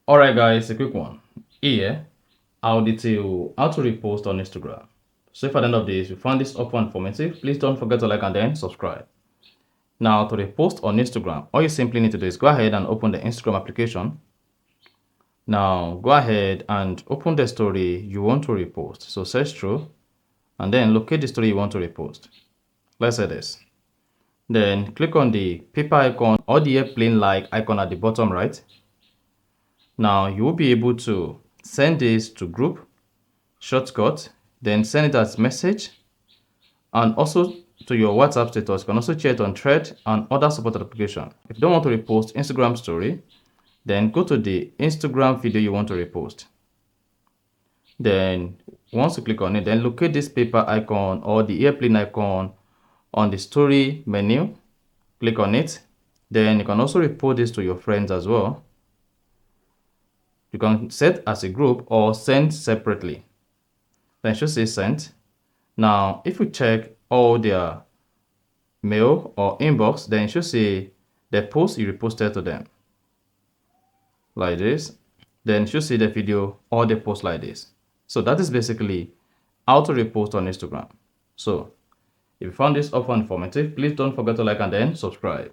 Alright guys, a quick one. Here, I'll detail how to repost on Instagram. So if at the end of this you found this helpful and informative, please don't forget to like and then subscribe. Now to repost on Instagram, all you simply need to do is go ahead and open the Instagram application. Now go ahead and open the story you want to repost. So search through and then locate the story you want to repost. Let's say this. Then click on the paper icon or the airplane like icon at the bottom right. Now you will be able to send this to group, shortcut, then send it as message, and also to your WhatsApp status. You can also share it on Thread and other supported application. If you don't want to repost Instagram story, then go to the Instagram video you want to repost. Then once you click on it, then locate this paper icon or the airplane icon on the story menu. Click on it. Then you can also repost this to your friends as well. You can set as a group or send separately. Then it should say sent. Now, if you check all their mail or inbox, then it should say the post you reposted to them. Like this. Then you should see the video or the post like this. So that is basically how to repost on Instagram. So if you found this helpful and informative, please don't forget to like and then subscribe.